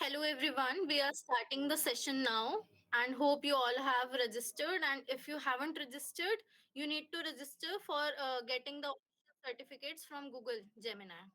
Hello everyone, we are starting the session now and hope you all have registered. And if you haven't registered, you need to register for getting the certificates from Google Gemini.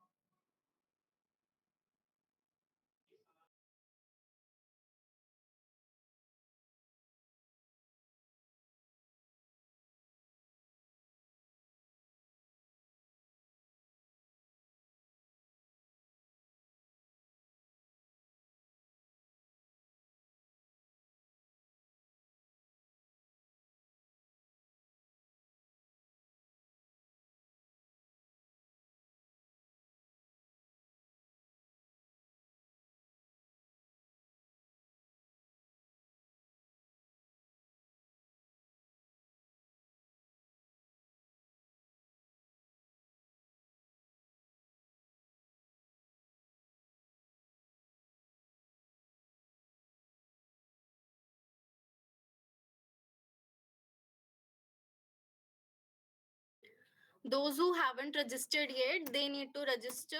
Those who haven't registered yet, they need to register,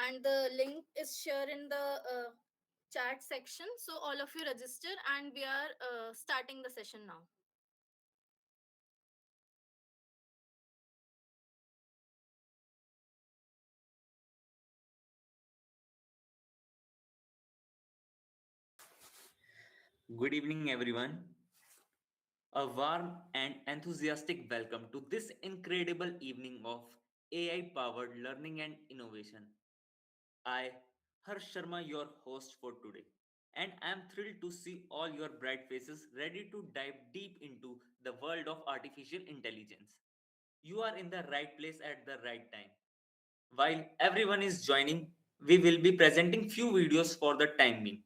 and the link is shared in the chat section. So all of you register, and we are starting the session now. Good evening, everyone. A warm and enthusiastic welcome to this incredible evening of AI powered learning and innovation. I, Harsh Sharma, your host for today, and I am thrilled to see all your bright faces ready to dive deep into the world of artificial intelligence. You are in the right place at the right time. While everyone is joining, we will be presenting few videos for the time being.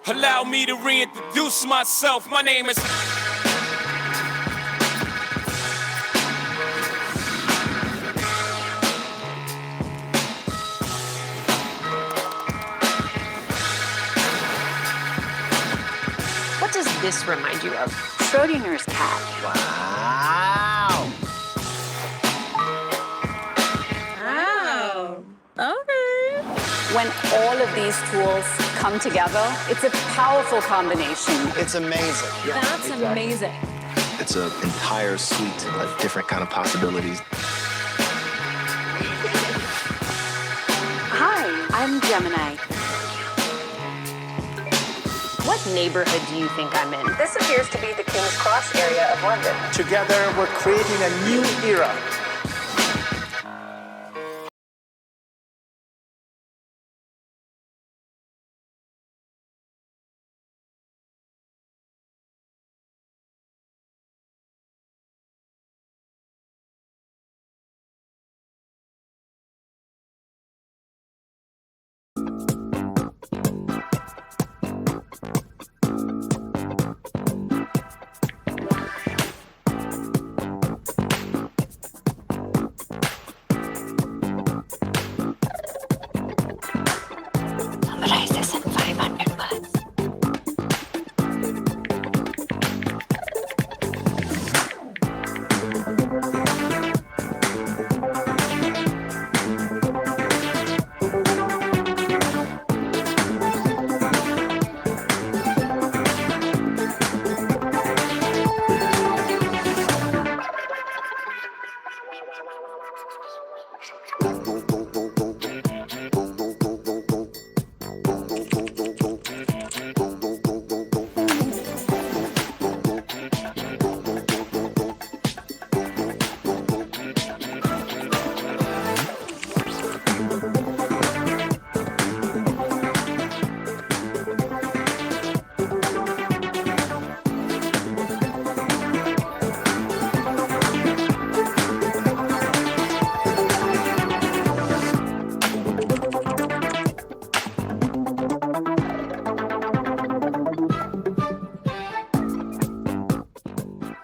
Allow me to reintroduce myself. My name is. this remind you of? Schrodinger's cat. Wow. Wow. Okay. When all of these tools come together, it's a powerful combination. It's amazing. Yeah, that's amazing. It's an entire suite of different kind of possibilities. Hi, I'm Gemini. What neighborhood do you think I'm in? This appears to be the King's Cross area of London. Together, we're creating a new era. Summarize this in 500 words.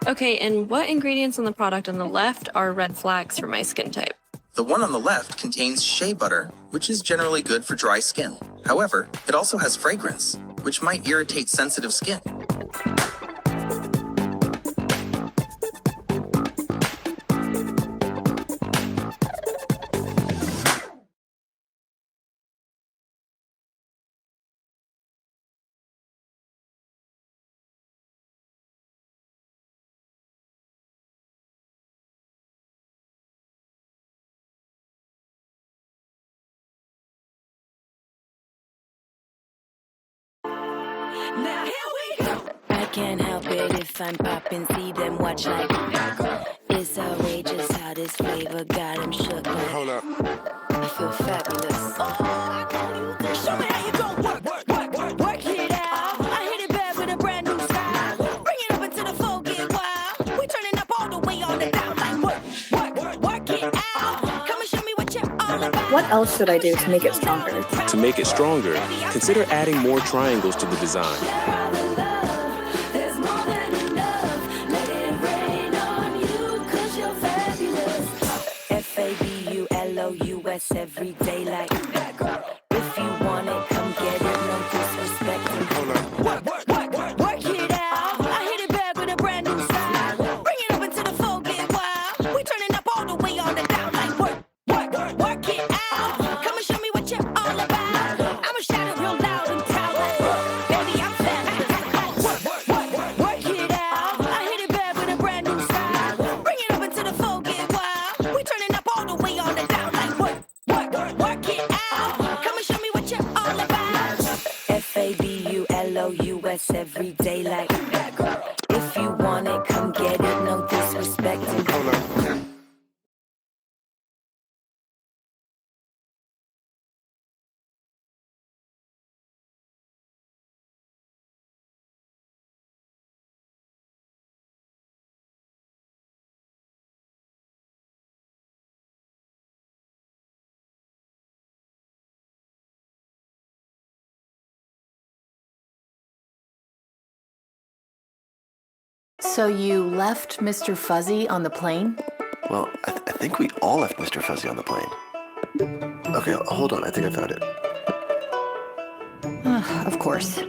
Okay, and what ingredients on the product on the left are red flags for my skin type? The one on the left contains shea butter, which is generally good for dry skin. However, it also has fragrance, which might irritate sensitive skin. Now here we go. I can't help it if I'm popping, see them watch like it's outrageous how this flavor got them shook. Hold up. I feel fabulous. Oh, I know you can. Show me how you gon' work it out. I hit it back with a brand new style. Bring it up into the flow, get wild. We turning up all the way on the down like work it out. Come and show me what you're all about. What else should I do to make it stronger? To make it stronger, consider adding more triangles to the design. Fabulous every day like if you want it, come get it, no disrespect. Work it out. I hit it back with a brand new style. Bring it up into the flow, get wild. We turning up all the way on the down like work it out. Come and show me what you're all about. I'ma shout it real loud and proud. Baby, I'm fabulous. Work it out. I hit it back with a brand new style. Bring it up into the flow, get wild. We turning up all the way on the down like work it out. Come and show me what you're all about. Fabulous every day like if you want it, come get it, no disrespect. So you left Mr. Fuzzy on the plane? Well, I think we all left Mr. Fuzzy on the plane. Okay, hold on. I think I found it. Of course.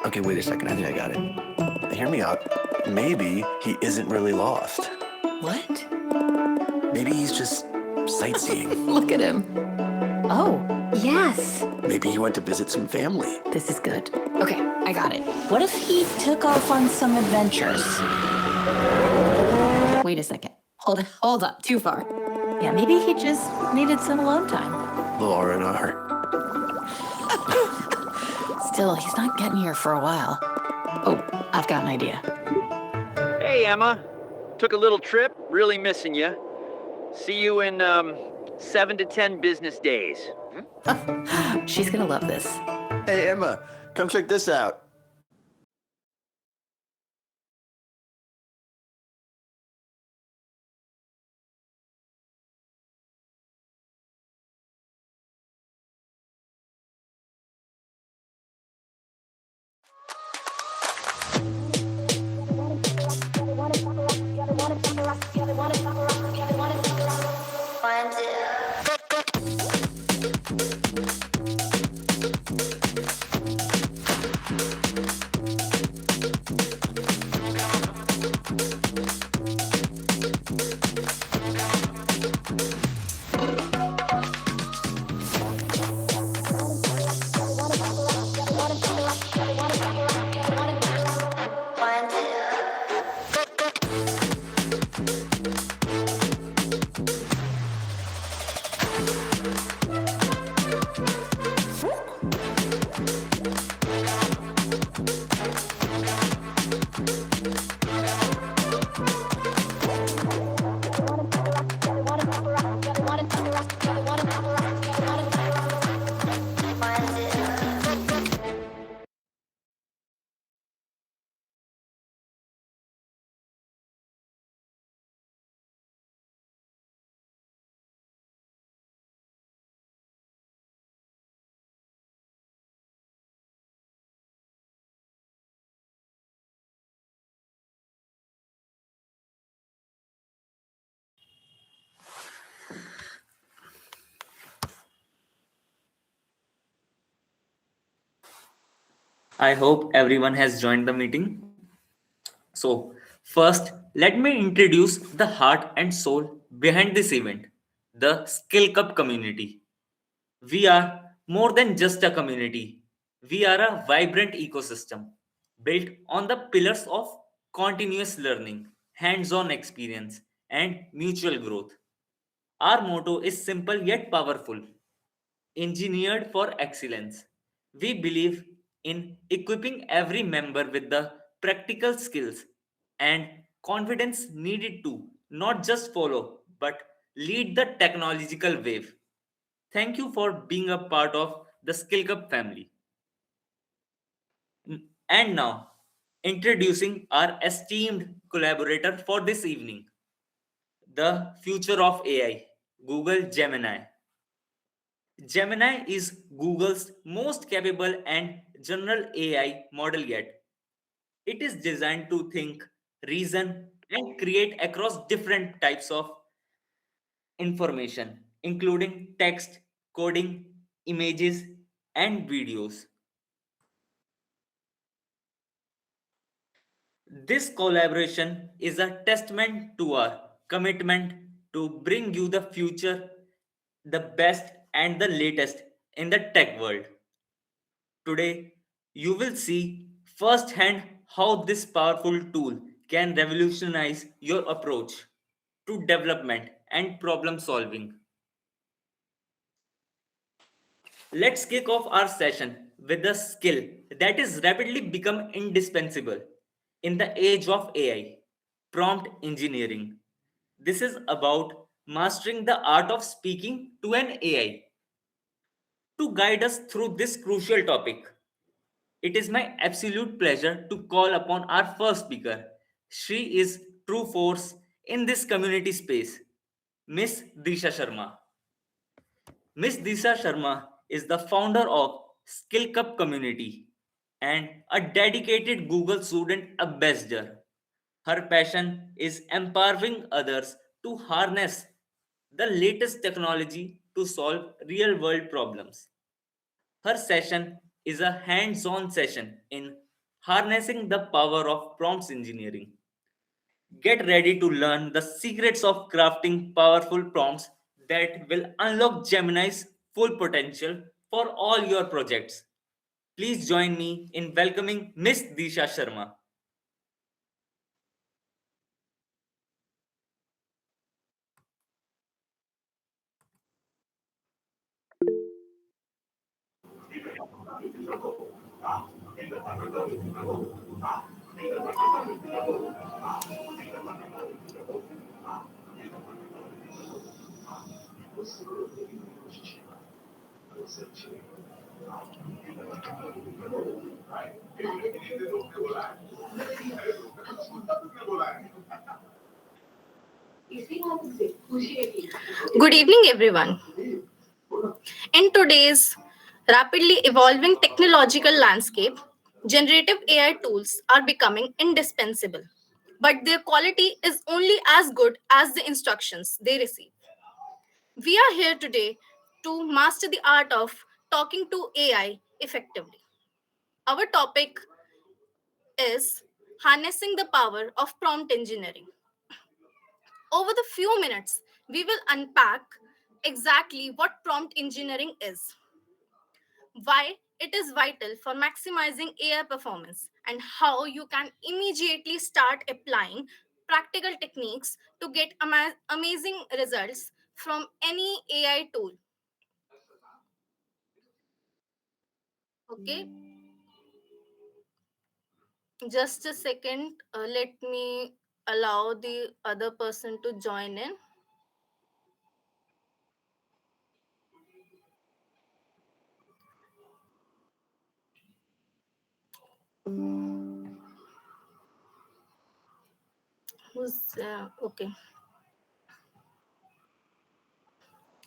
Okay, Okay, wait a second. I think I got it. Hear me out. Maybe he isn't really lost. What? Maybe he's just sightseeing. Look at him. Oh, yes. Maybe he went to visit some family. This is good. Okay, I got it. What if he took off on some adventures? Wait a second. Hold up. Too far. Yeah, maybe he just needed some alone time. Little R&R. Still, he's not getting here for a while. Oh, I've got an idea. Hey, Emma. Took a little trip. Really missing you. See you in, 7 to 10 business days. She's gonna love this. Hey, Emma, come check this out. I hope everyone has joined the meeting. So, first, let me introduce the heart and soul behind this event, the SkillCup community. We are more than just a community. We are a vibrant ecosystem built on the pillars of continuous learning, hands on experience, and mutual growth. Our motto is simple yet powerful: engineered for excellence. We believe in equipping every member with the practical skills and confidence needed to not just follow but lead the technological wave. Thank you for being a part of the SkillCup family. And now, introducing our esteemed collaborator for this evening, the future of AI, Google Gemini. Gemini is Google's most capable and general AI model yet. It is designed to think, reason, and create across different types of information, including text, coding, images, and videos. This collaboration is a testament to our commitment to bring you the future, the best, and the latest in the tech world. Today, you will see firsthand how this powerful tool can revolutionize your approach to development and problem solving. Let's kick off our session with a skill that is rapidly become indispensable in the age of AI: prompt engineering. This is about mastering the art of speaking to an AI. To guide us through this crucial topic, it is my absolute pleasure to call upon our first speaker. She is true force in this community space, Miss Disha Sharma. Miss Disha Sharma is the founder of SkillCup Community and a dedicated Google student ambassador. Her passion is empowering others to harness the latest technology to solve real world problems. Her session is a hands on session in harnessing the power of prompts engineering. Get ready to learn the secrets of crafting powerful prompts that will unlock Gemini's full potential for all your projects. Please join me in welcoming Miss Disha Sharma. Good evening, everyone. In today's rapidly evolving technological landscape, generative AI tools are becoming indispensable, but their quality is only as good as the instructions they receive. We are here today to master the art of talking to AI effectively. Our topic is harnessing the power of prompt engineering. Over the few minutes, we will unpack exactly what prompt engineering is, why it is vital for maximizing AI performance, and how you can immediately start applying practical techniques to get amazing results from any AI tool. Okay, just a second. Let me allow the other person to join in. Who's okay?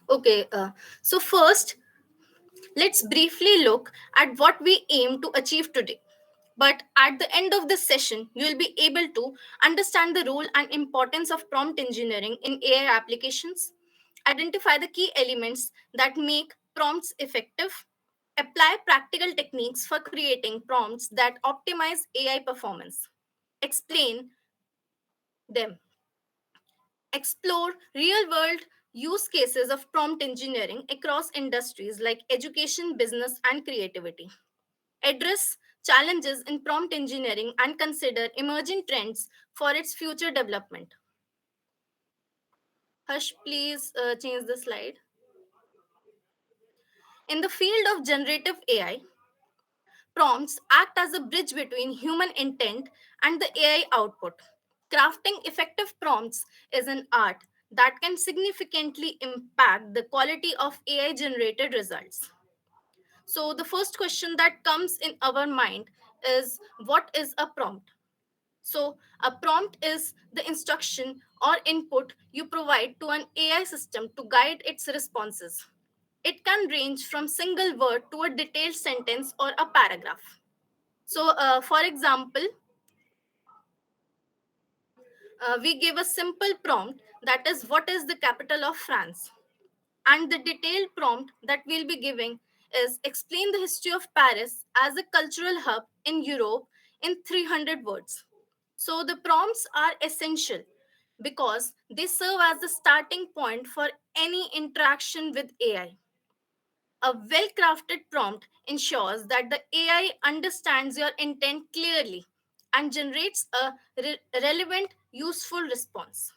Okay, so first, let's briefly look at what we aim to achieve today. But at the end of this session, you will be able to understand the role and importance of prompt engineering in AI applications, identify the key elements that make prompts effective, apply practical techniques for creating prompts that optimize AI performance, explain them, explore real world use cases of prompt engineering across industries like education, business, and creativity, address challenges in prompt engineering, and consider emerging trends for its future development. Hush, please change the slide. In the field of generative AI, prompts act as a bridge between human intent and the AI output. Crafting effective prompts is an art that can significantly impact the quality of AI generated results. So, the first question that comes in our mind is, what is a prompt? So, a prompt is the instruction or input you provide to an AI system to guide its responses. It can range from single word to a detailed sentence or a paragraph. So, for example, we give a simple prompt that is, what is the capital of France? And the detailed prompt that we'll be giving is, explain the history of Paris as a cultural hub in Europe in 300 words. So the prompts are essential because they serve as the starting point for any interaction with AI. A well crafted prompt ensures that the AI understands your intent clearly and generates a relevant, useful response.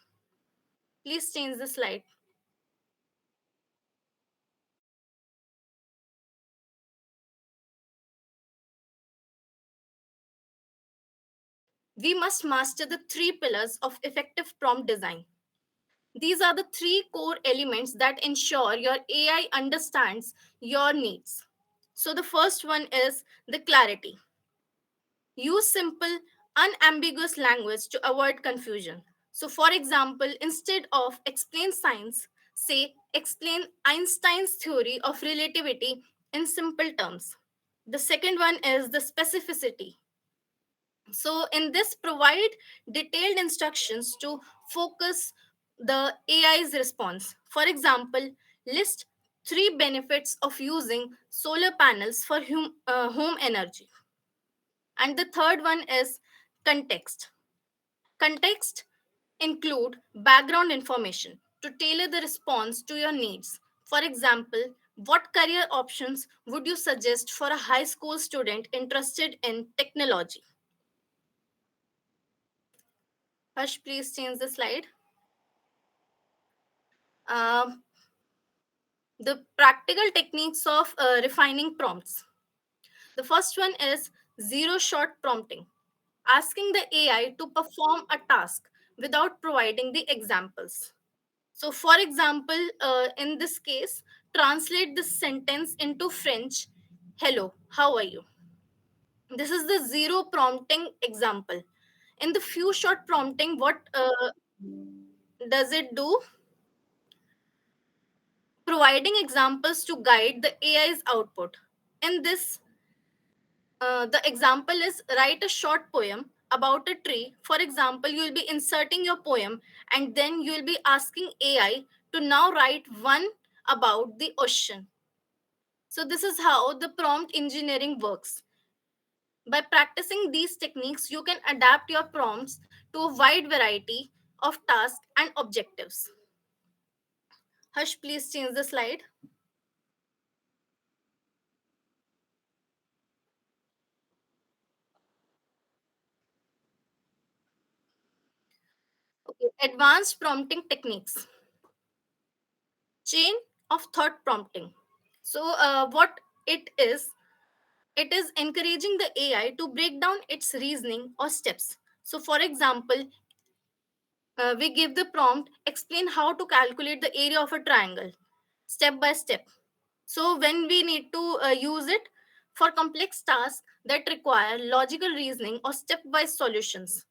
Please change the slide. We must master the three pillars of effective prompt design. These are the three core elements that ensure your AI understands your needs. So, the first one is the clarity. Use simple, unambiguous language to avoid confusion. So, for example, instead of explain science, say explain Einstein's theory of relativity in simple terms. The second one is the specificity. So, in this, provide detailed instructions to focus the AI's response. For example, list three benefits of using solar panels for home energy. And the third one is context. Context include background information to tailor the response to your needs. For example, what career options would you suggest for a high school student interested in technology? Hush, please change the slide. Um, the practical techniques of refining prompts. The first one is zero shot prompting, asking the AI to perform a task without providing the examples. So, for example, in this case, translate this sentence into French. Hello, how are you? This is the zero prompting example. In the few shot prompting, what does it do? Providing examples to guide the AI's output. In this, the example is write a short poem about a tree. For example, you will be inserting your poem and then you will be asking AI to now write one about the ocean. So, this is how the prompt engineering works. By practicing these techniques, you can adapt your prompts to a wide variety of tasks and objectives. Hush, please change the slide. Okay. Advanced prompting techniques. Chain of thought prompting. So, what it is encouraging the AI to break down its reasoning or steps. So, for example, we give the prompt explain how to calculate the area of a triangle step by step. So, when we need to use it for complex tasks that require logical reasoning or stepwise solutions.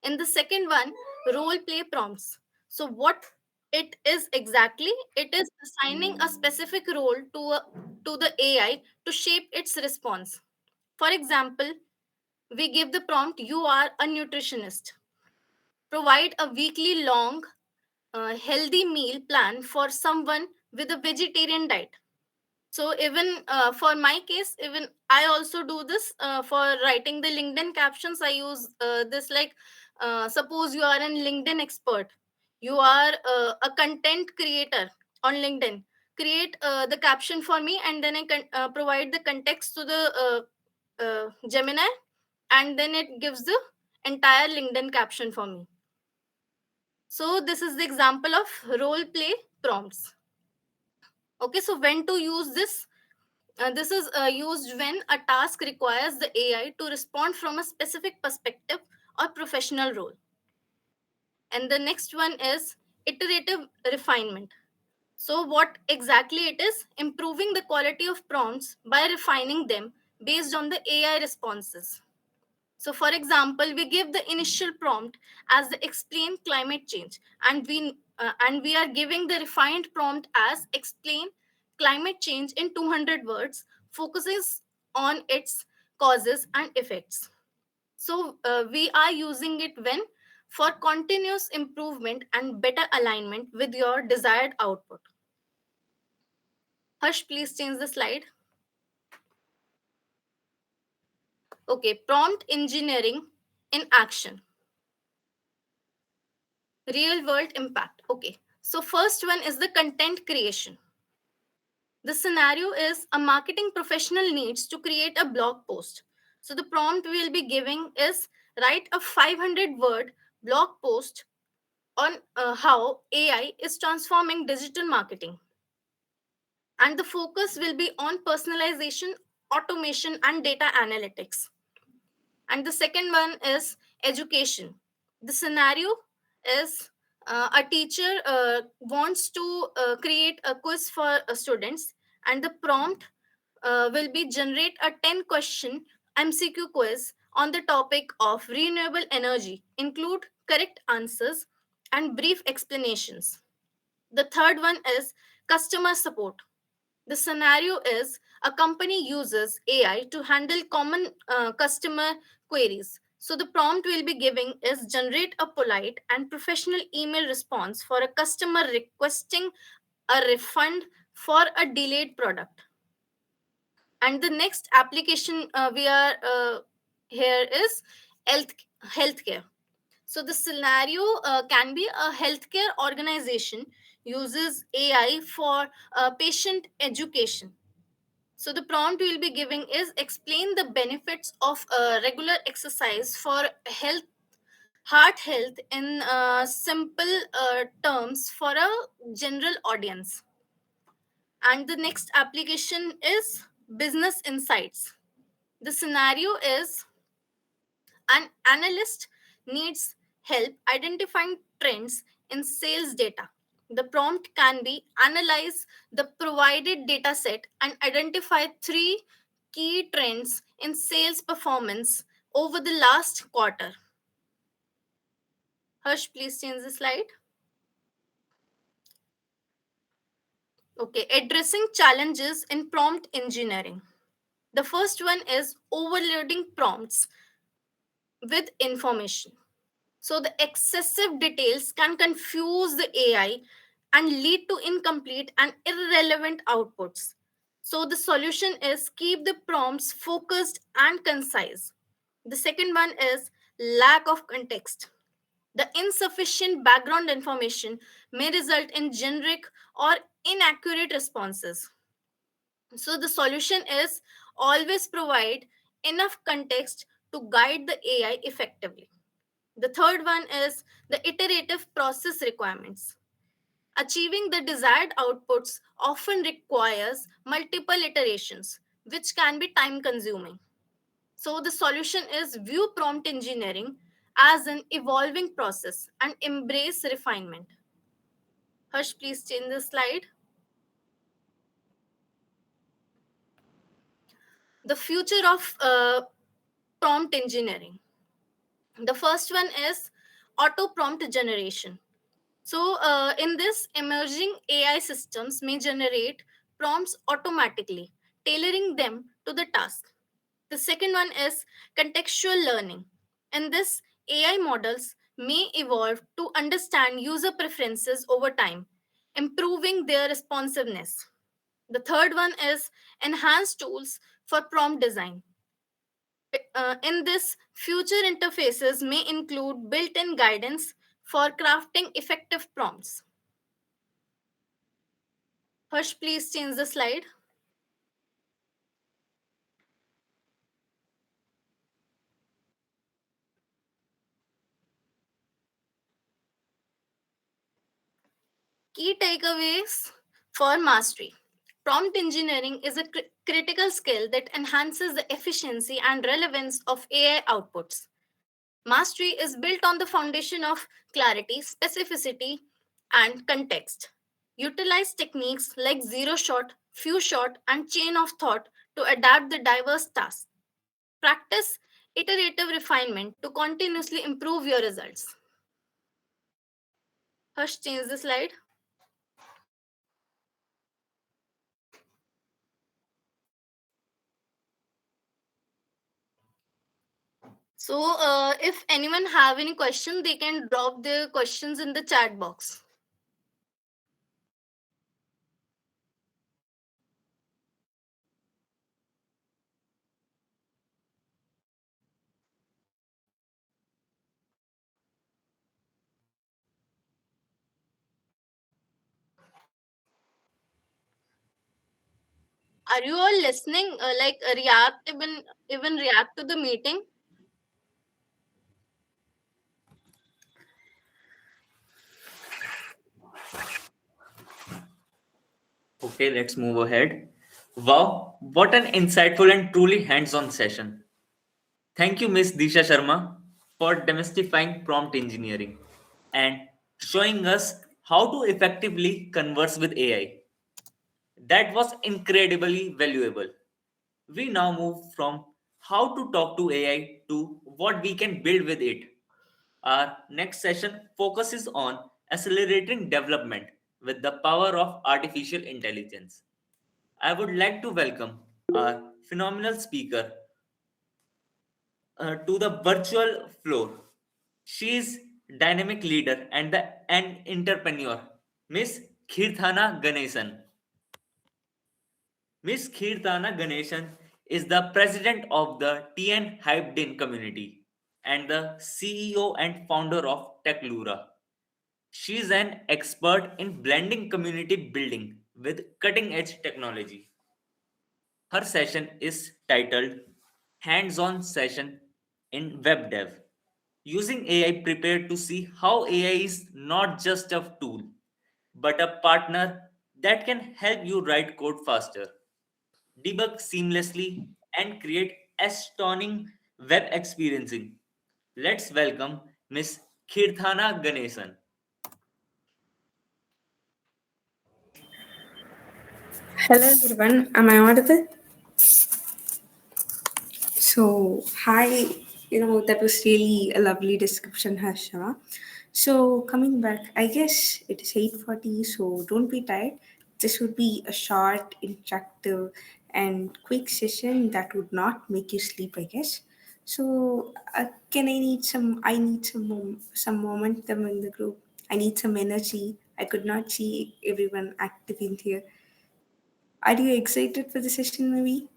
In the second one, role play prompts. So, what it is exactly? It is assigning a specific role to the AI to shape its response. For example, we give the prompt, you are a nutritionist. Provide a weekly long, healthy meal plan for someone with a vegetarian diet. So even for my case, even I also do this for writing the LinkedIn captions. I use this like suppose you are an LinkedIn expert, you are a content creator on LinkedIn. Create the caption for me, and then I can provide the context to the Gemini, and then it gives the entire LinkedIn caption for me. So this is the example of role play prompts. Okay, so when to use this? This is used when a task requires the AI to respond from a specific perspective or professional role. And the next one is iterative refinement. So, what exactly it is? Improving the quality of prompts by refining them based on the AI responses. So, for example, we give the initial prompt as the explain climate change, and we are giving the refined prompt as explain climate change in 200 words, focuses on its causes and effects. So, we are using it when for continuous improvement and better alignment with your desired output. Hush, please change the slide. Okay, prompt engineering in action. Real world impact. Okay. So, first one is the content creation. The scenario is a marketing professional needs to create a blog post. So, the prompt we'll be giving is write a 500-word blog post on how AI is transforming digital marketing. And the focus will be on personalization, automation, and data analytics. And the second one is education. The scenario is a teacher wants to create a quiz for students, and the prompt will be generate a 10 question MCQ quiz on the topic of renewable energy, include correct answers and brief explanations. The third one is customer support. The scenario is a company uses AI to handle common customer queries. So the prompt we'll be giving is generate a polite and professional email response for a customer requesting a refund for a delayed product. And the next application we are here is health healthcare. So the scenario can be a healthcare organization uses AI for patient education. So the prompt we'll be giving is explain the benefits of regular exercise for health, heart health in simple terms for a general audience. And the next application is business insights. The scenario is an analyst needs help identifying trends in sales data. The prompt can be analyze the provided data set and identify three key trends in sales performance over the last quarter. Harsh, please change the slide. Okay, addressing challenges in prompt engineering. The first one is overloading prompts with information. So the excessive details can confuse the AI and lead to incomplete and irrelevant outputs. So the solution is keep the prompts focused and concise. The second one is lack of context. The insufficient background information may result in generic or inaccurate responses. So the solution is always provide enough context to guide the AI effectively. The third one is the iterative process requirements. Achieving the desired outputs often requires multiple iterations, which can be time consuming. So, the solution is view prompt engineering as an evolving process and embrace refinement. Harsh, please change the slide. The future of prompt engineering. The first one is auto prompt generation. So, in this, emerging AI systems may generate prompts automatically, tailoring them to the task. The second one is contextual learning. In this, AI models may evolve to understand user preferences over time, improving their responsiveness. The third one is enhanced tools for prompt design. In this, future interfaces may include built in guidance for crafting effective prompts. Harsh, please change the slide. Key takeaways for mastery. Prompt engineering is a critical skill that enhances the efficiency and relevance of AI outputs. Mastery is built on the foundation of clarity, specificity, and context. Utilize techniques like zero shot, few shot, and chain of thought to adapt the diverse tasks. Practice iterative refinement to continuously improve your results. Harsh, change the slide. So, if anyone have any question, they can drop their questions in the chat box. Are you all listening? React even react to the meeting? Okay, let's move ahead. Wow, what an insightful and truly hands on session. Thank you, Miss Disha Sharma, for demystifying prompt engineering and showing us how to effectively converse with AI. That was incredibly valuable. We now move from how to talk to AI to what we can build with it. Our next session focuses on accelerating development with the power of artificial intelligence. I would like to welcome our phenomenal speaker to the virtual floor. She is dynamic leader and entrepreneur, Miss Kheerthna Ganesan. Miss Kheerthna Ganesan is the president of the TN Hypedin Community and the CEO and founder of Techlura. She is an expert in blending community building with cutting edge technology. Her session is titled Hands on Session in Web Dev. Using AI prepared to see how AI is not just a tool, but a partner that can help you write code faster, debug seamlessly, and create astonishing web experiencing. Let's welcome Miss Kheerthna Ganesan. Hello everyone, am I audible? So, hi, that was really a lovely description, Harsha. So, coming back, I guess it is 8:40, so don't be tired. This would be a short, interactive, and quick session that would not make you sleep, I guess. So, I need some momentum in the group. I need some energy. I could not see everyone active in here. Are you excited for the session, maybe?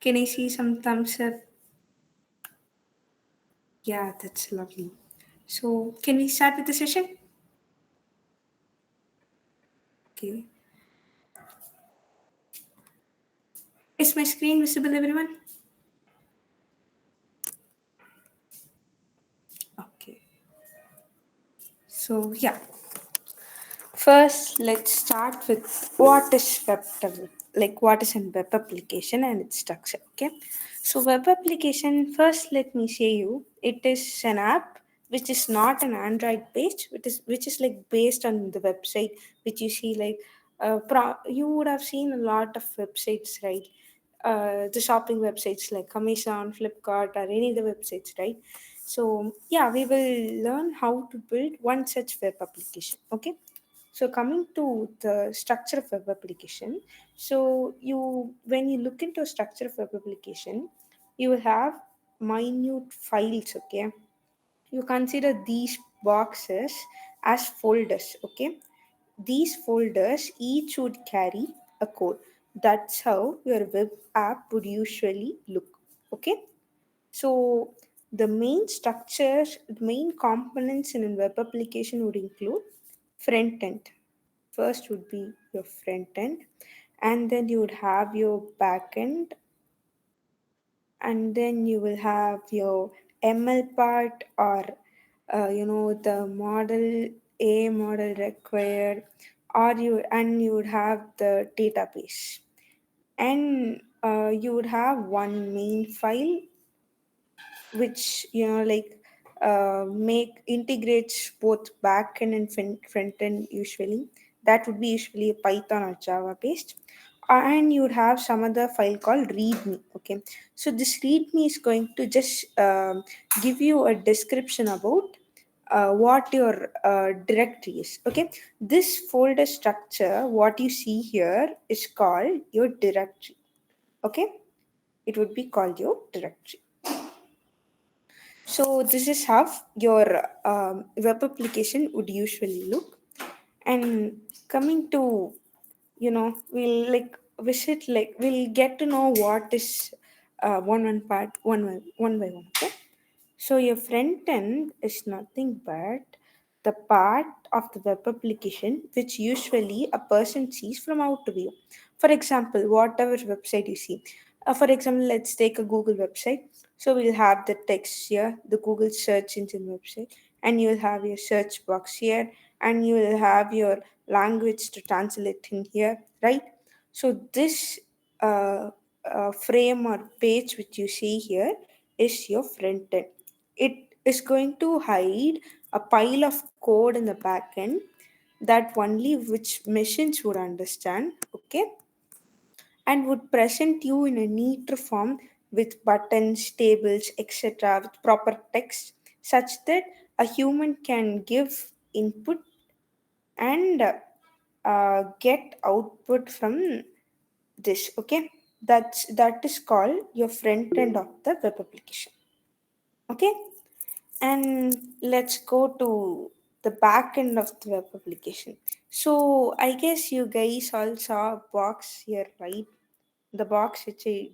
Can I see some thumbs up? Yeah, that's lovely. So, can we start with the session? Okay. Is my screen visible, everyone? Okay. So, yeah. First, let's start with what is web development, like what is a web application and its structure. Okay, so web application. First, let me say you, it is an app which is not an Android page, which is like based on the website which you see like. You would have seen a lot of websites, right? The shopping websites like Amazon, Flipkart, or any other websites, right? So yeah, we will learn how to build one such web application. Okay, so coming to the structure of web application, so you when you look into a structure of web application, you will have minute files. Okay, you consider these boxes as folders. Okay, these folders each would carry a code. That's how your web app would usually look. Okay, so the main structures, the main components in a web application would include front end. First would be your front end, and then you would have your back end, and then you will have your ML part, or the model A model required, or you would have the database, and you would have one main file which make integrates both backend and front end. Usually that would be usually a Python or Java based, and you would have some other file called readme. Okay, so this readme is going to just give you a description about what your directory is. Okay, this folder structure, what you see here, is called your directory. Okay, it would be called your directory. So this is how your web application would usually look. And coming to, we'll we'll get to know what is one part one by one. Okay. So your front end is nothing but the part of the web application which usually a person sees from out to view. For example, whatever website you see. For example, let's take a Google website. So we'll have the text here, the Google search engine website, and you'll have your search box here, and you will have your language to translate in here, right? So this frame or page which you see here is your front end. It is going to hide a pile of code in the back end that only which machines would understand. Okay, and would present you in a neat form with buttons, tables, etc., with proper text, such that a human can give input and get output from this. Okay, that is called your front end of the web application. Okay, and let's go to the back end of the web application. So I guess you guys all saw a box here, right? the box which I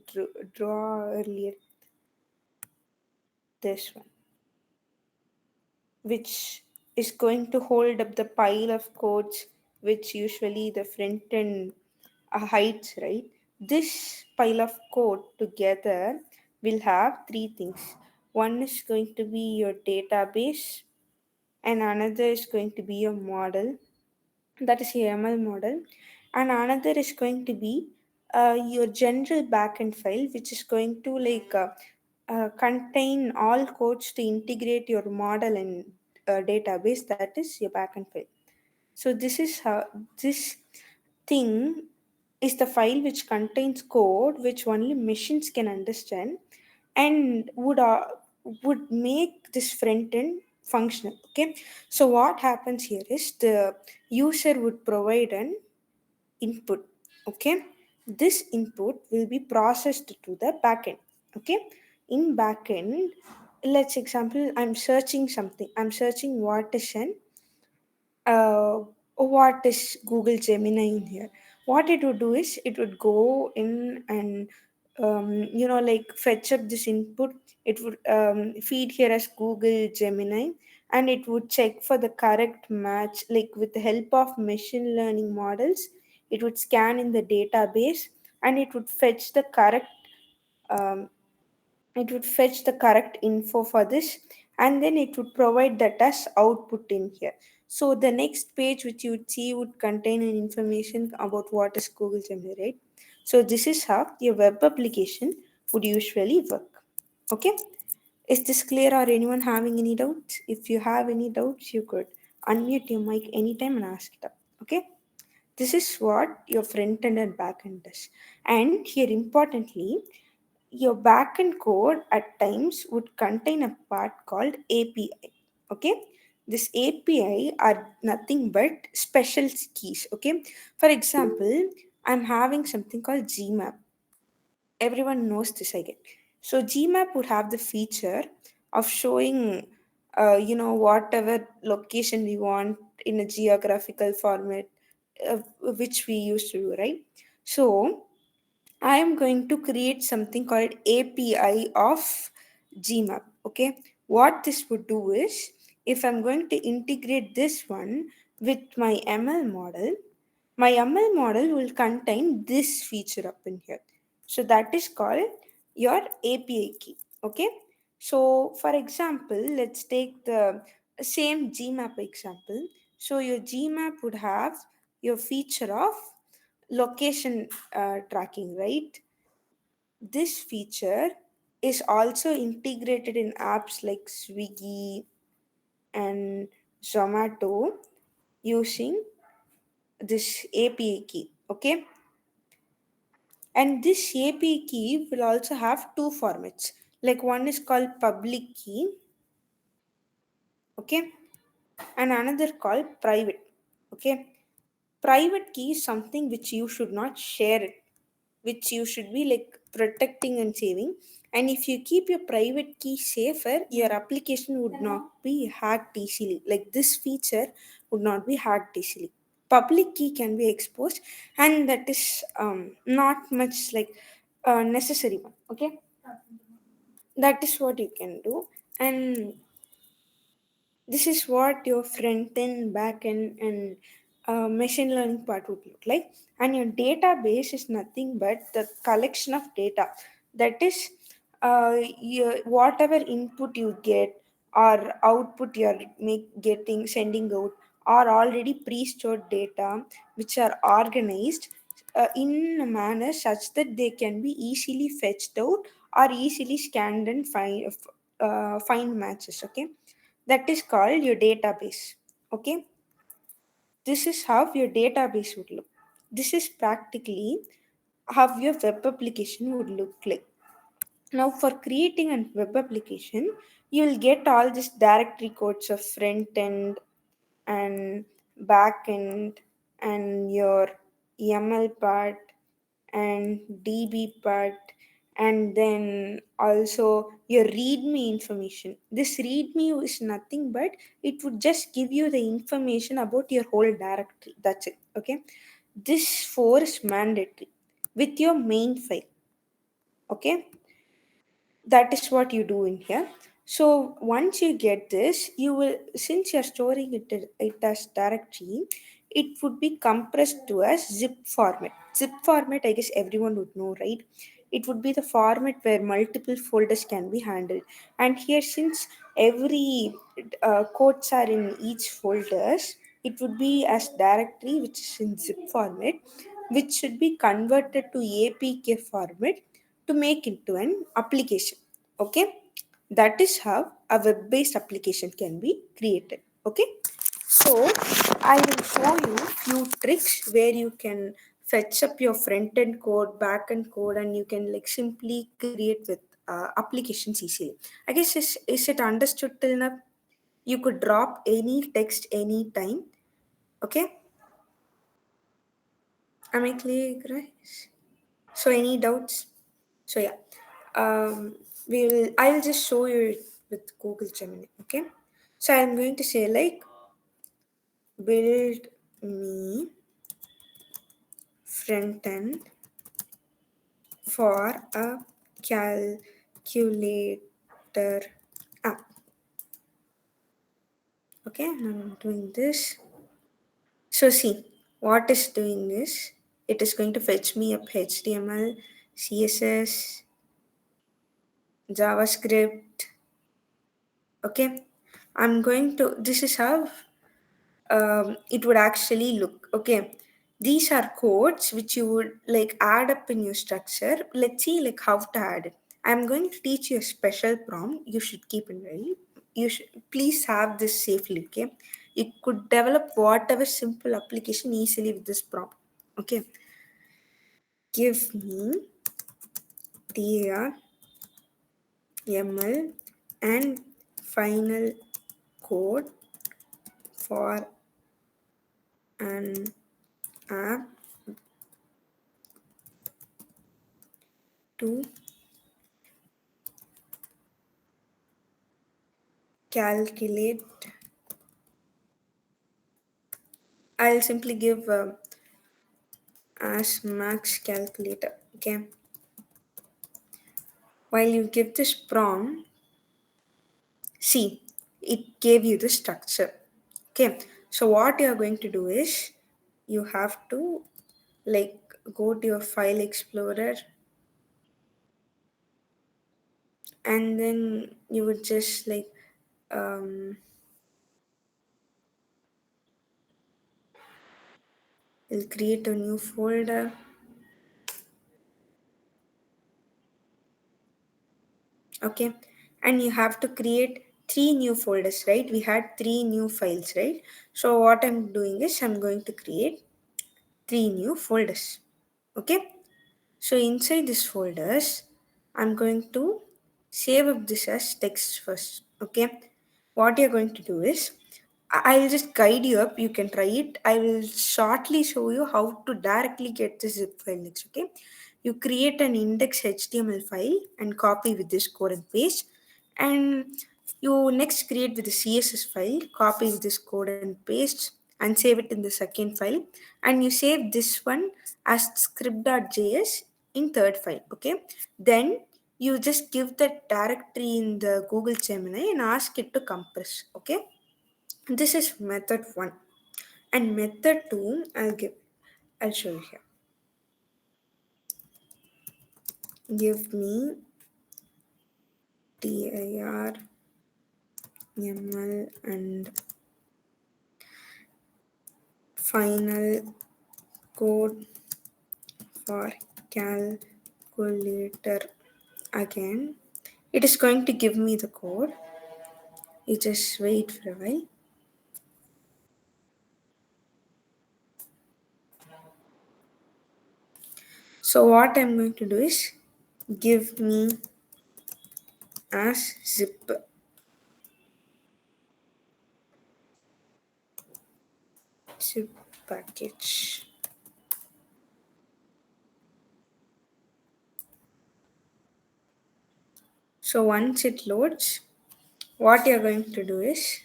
draw earlier, this one, which is going to hold up the pile of codes which usually the front end hides, right? This pile of code together will have three things. One is going to be your database, and another is going to be your model, that is your ML model, and another is going to be your general backend file, which is going to contain all codes to integrate your model and database, that is your backend file. So this is how this thing is the file which contains code which only machines can understand and would make this front end functional. Okay, so what happens here is the user would provide an input. Okay, this input will be processed to the backend. Okay, in backend, let's example, I'm searching something, I'm searching what is Google Gemini in here. What it would do is it would go in and fetch up this input. It would feed here as Google Gemini, and it would check for the correct match. Like with the help of machine learning models, it would scan in the database and it would fetch the correct um, info for this, and then it would provide that as output in here. So the next page which you would see would contain an information about what is Google Gemini, right? So this is how your web application would usually work. Okay, is this clear, or anyone having any doubts? If you have any doubts, you could unmute your mic anytime and ask it up. Okay, this is what your front end and back end does. And here importantly, your backend code at times would contain a part called API. Okay, this API are nothing but special keys. Okay, for example, I'm having something called Gmap. Everyone knows this, I get. So Gmap would have the feature of showing whatever location we want in a geographical format, which we used to do, right? So I am going to create something called API of Gmap. Okay, what this would do is, if I'm going to integrate this one with my ML model, my ML model will contain this feature up in here. So that is called your API key. Okay, so for example, let's take the same Gmap example. So your Gmap would have your feature of location tracking, right? This feature is also integrated in apps like Swiggy and Zomato using this API key. Okay, and this API key will also have two formats. Like one is called public key, okay, and another called private. Okay, private key is something which you should not share it, which you should be like protecting and saving. And if you keep your private key safer, your application would not be hacked easily. Like this feature would not be hacked easily. Public key can be exposed, and that is not much like necessary one. Okay, that is what you can do. And this is what your front end, back end, and machine learning part would look like. And your database is nothing but the collection of data. That is, whatever input you get or output you are getting sending out are already pre-stored data, which are organized in a manner such that they can be easily fetched out or easily scanned and find matches. Okay, that is called your database. Okay, this is how your database would look. This is practically how your web application would look like. Now for creating a web application, you will get all these directory codes of front end and back end and your YAML part and DB part, and then also your README information. This README is nothing but it would just give you the information about your whole directory. That's it. Okay, this four is mandatory. with your main file. Okay, that is what you do in here. So once you get this, you will, since you're storing it as directory, it would be compressed to a zip format. Zip format, I guess everyone would know, right? It would be the format where multiple folders can be handled. And here, since every codes are in each folders, it would be as directory which is in zip format, which should be converted to APK format to make into an application. Okay, that is how a web-based application can be created. Okay, so I will show you few tricks where you can fetch up your front-end code, back-end code, and you can like simply create with applications easily. I guess is it understood till now? You could drop any text anytime. Okay, am I clear, guys? So any doubts? So yeah, I'll just show you it with Google Gemini. Okay, so I'm going to say like build me front end for a calculator app. Okay, now I'm doing this. So see, what is doing is it is going to fetch me up HTML, CSS, JavaScript. Okay, I'm going to. This is how it would actually look. Okay, these are codes which you would like add up in your structure. Let's see like how to add it. I'm going to teach you a special prompt. You should keep it ready. You should please have this safely. Okay, you could develop whatever simple application easily with this prompt. Okay, give me dir ml and final code for an app to calculate. I'll simply give as max calculator. Okay, while you give this prompt, see, it gave you the structure. Okay, so what you are going to do is you have to like go to your file explorer, and then you would just like you'll create a new folder. Okay, and you have to create three new folders, right? We had three new files, right? So what I'm doing is I'm going to create three new folders. Okay, so inside these folders I'm going to save up this as text first. Okay, what you're going to do is I'll just guide you up. You can try it. I will shortly show you how to directly get the zip file next. Okay, you create an index HTML file and copy with this code and paste, and you next create with the CSS file, copy with this code and paste, and save it in the second file, and you save this one as script.js in third file. Okay, then you just give that directory in the Google Gemini and ask it to compress. Okay, this is method 1. And method 2, I'll show you here. Give me dir ml and final code for calculator. Again, it is going to give me the code. You just wait for a while. So what I'm going to do is give me as zip package. So once it loads, what you're going to do is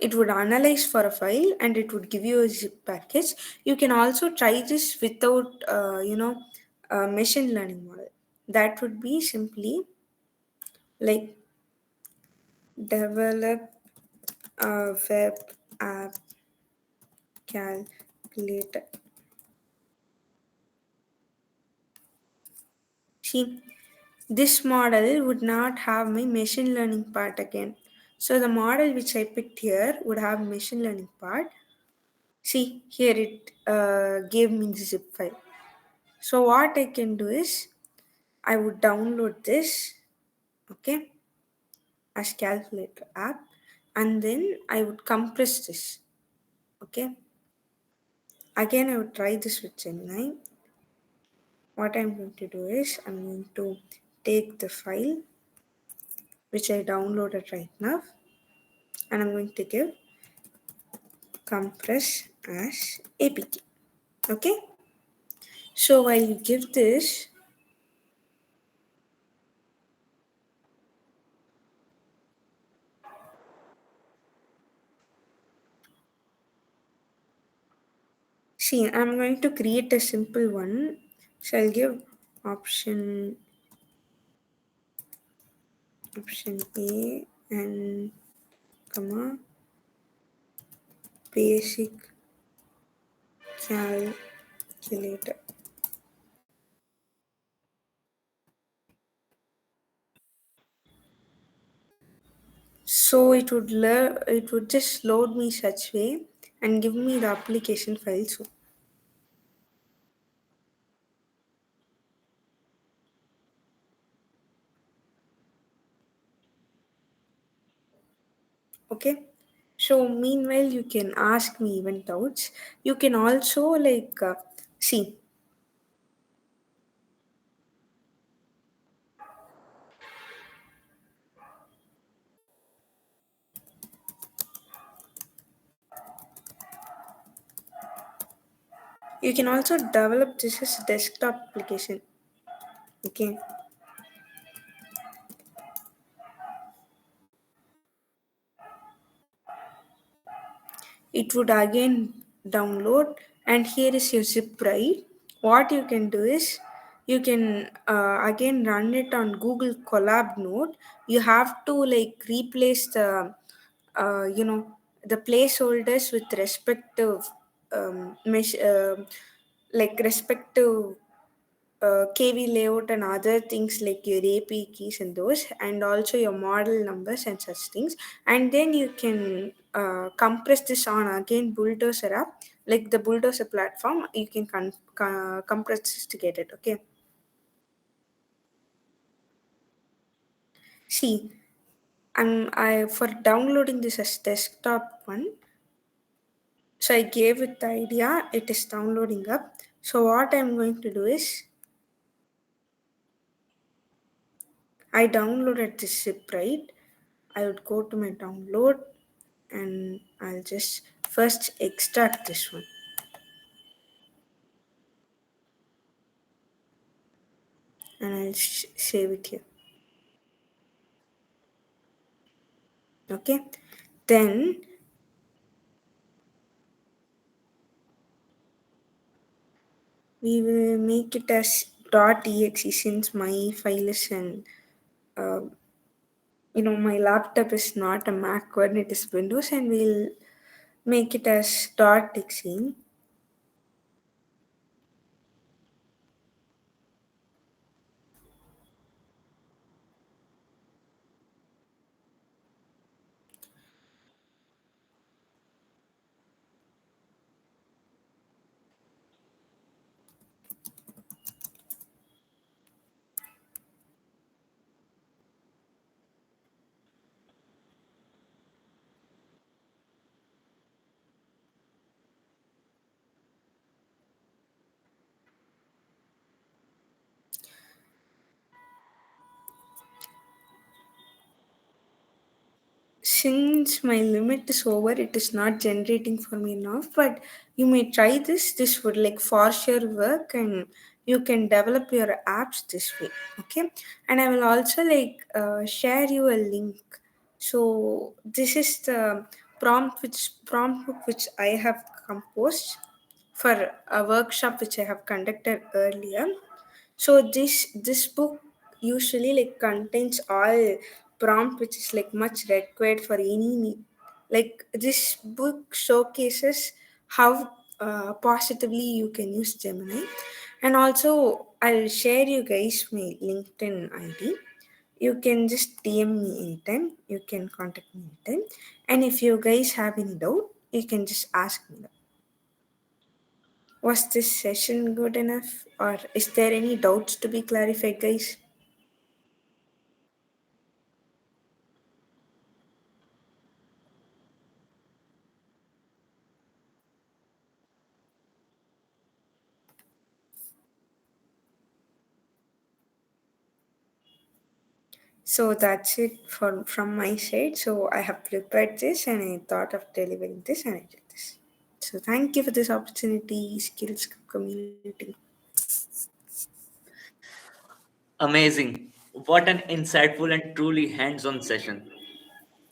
it would analyze for a file and it would give you a zip package. You can also try this without a machine learning model. That would be simply like develop a web app calculator. See, this model would not have my machine learning part again. So the model which I picked here would have machine learning part. See, here it gave me the zip file. So what I can do is I would download this, okay, as calculator app, and then I would compress this, okay. Again, I would try this with Gemini. What I'm going to do is I'm going to take the file which I downloaded right now, and I'm going to give compress as apt, okay. So while you give this, see, I'm going to create a simple one. So I'll give option A and comma basic calculator. So it would just load me such way and give me the application file. So okay. So meanwhile, you can ask me even doubts. You can also see. You can also develop this as desktop application. Okay. It would again download, and here is your zip, right? What you can do is you can again run it on Google Colab node. You have to like replace the you know the placeholders with respective like respective KV layout and other things like your AP keys and those, and also your model numbers and such things. And then you can compress this on again Bulldozer app, like the Bulldozer platform. You can compress this to get it. Okay. See, I for downloading this as desktop one. So I gave it the idea. It is downloading up. So what I'm going to do is I downloaded this zip, right? I would go to my download and I'll just first extract this one and I'll save it here. Okay, then we will make it as .exe since my file is an uh, my laptop is not a Mac one, it is Windows, and we'll make it as .exe. Since my limit is over, it is not generating for me enough, but you may try this. This would like for sure work, and you can develop your apps this way. Okay, and I will also share you a link. So this is the prompt book which I have composed for a workshop which I have conducted earlier. So this book usually like contains all prompt which is like much required for any need. Like this book showcases how positively you can use Gemini, and also I'll share you guys my LinkedIn ID. You can just DM me anytime. You can contact me anytime. And if you guys have any doubt, you can just ask me. Was this session good enough? Or is there any doubts to be clarified, guys? So that's it from my side. So I have prepared this and I thought of delivering this and I did this. So thank you for this opportunity, SkillCup Community. Amazing. What an insightful and truly hands on session.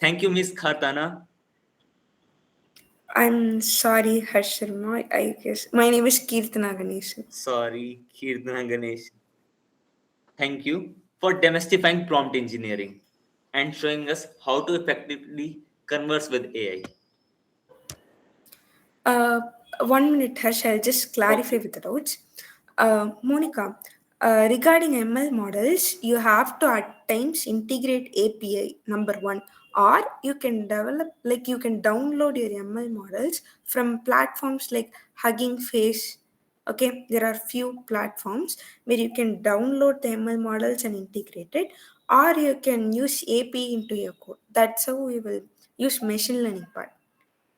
Thank you, Miss Kheerthna. I'm sorry, Harsh Sharma. I guess my name is Kheerthna Ganesan. Sorry, Kheerthna Ganesh. Thank you for demystifying prompt engineering and showing us how to effectively converse with AI. Uh, 1 minute, Harsh. I'll just clarify Okay. with the doubts. Monica, regarding ML models, you have to at times integrate API, number one, or you can develop, like you can download your ML models from platforms like Hugging Face. Okay, there are few platforms where you can download the ML models and integrate it, or you can use API into your code. That's how we will use machine learning part.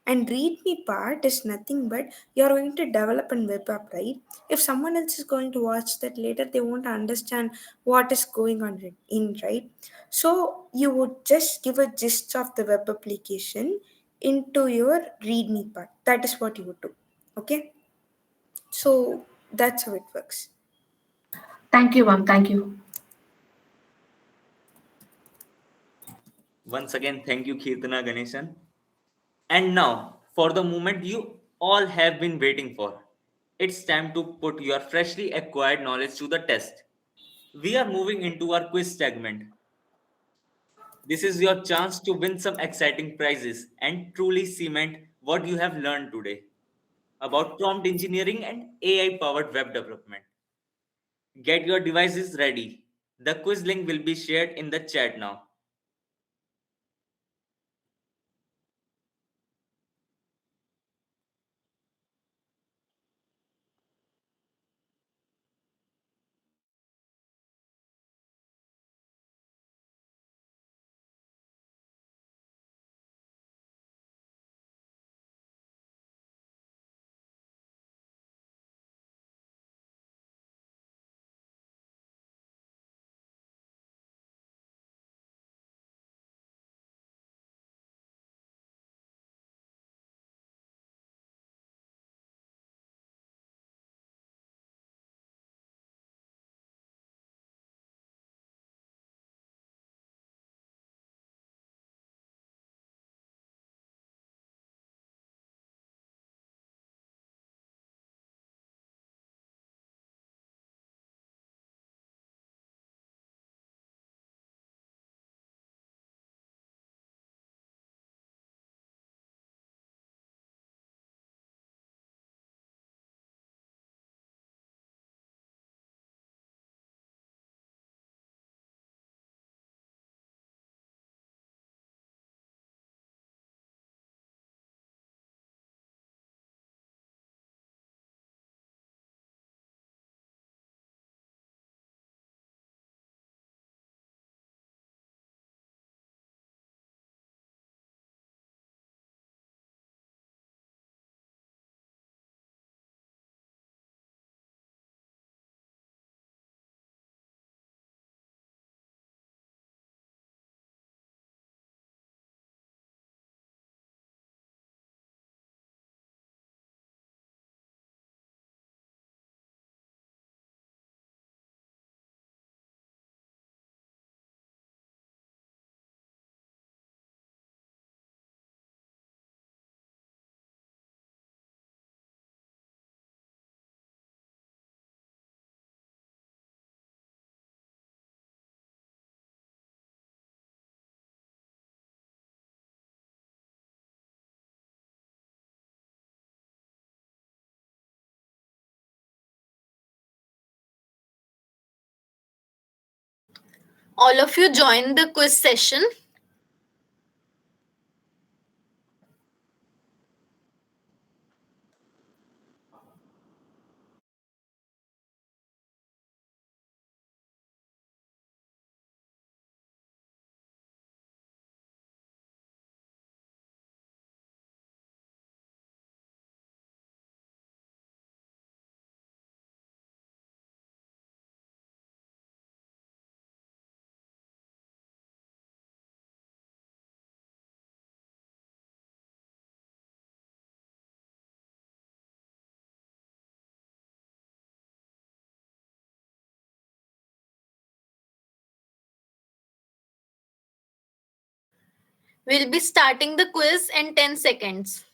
And readme part is nothing but you're going to develop a web app, right? If someone else is going to watch that later, they won't understand what is going on in, right? So you would just give a gist of the web application into your readme part. That is what you would do. Okay? So that's how it works. Thank you, ma'am. Thank you. Once again, thank you, Kheerthna Ganesan. And now, for the moment you all have been waiting for, it's time to put your freshly acquired knowledge to the test. We are moving into our quiz segment. This is your chance to win some exciting prizes and truly cement what you have learned today about prompt engineering and AI powered web development. Get your devices ready. The quiz link will be shared in the chat now. All of you join the quiz session. We'll be starting the quiz in 10 seconds.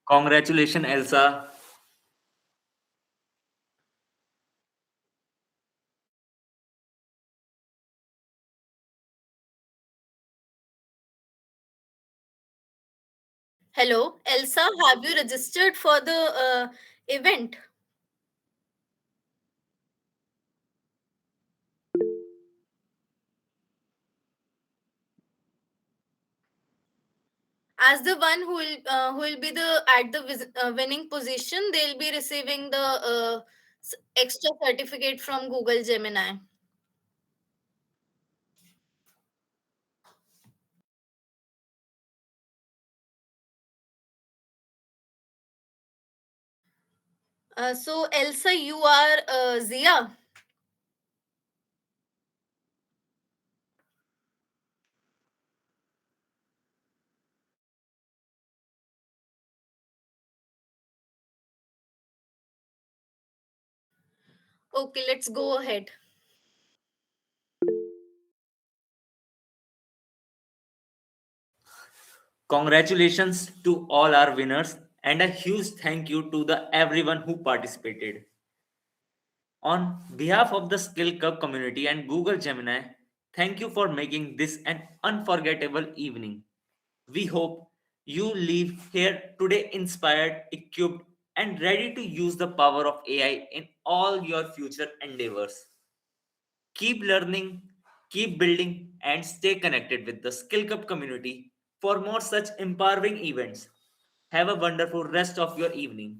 Congratulations, Elsa. Hello, Elsa, have you registered for the event? As the one who will be the at the winning position, they'll be receiving the extra certificate from Google Gemini. So Elsa, you are Zia. Okay, let's go ahead. Congratulations to all our winners and a huge thank you to the everyone who participated. On behalf of the SkillCup community and Google Gemini, thank you for making this an unforgettable evening. We hope you leave here today inspired, equipped, and ready to use the power of AI in all your future endeavors. Keep learning, keep building, and stay connected with the SkillCup community for more such empowering events. Have a wonderful rest of your evening.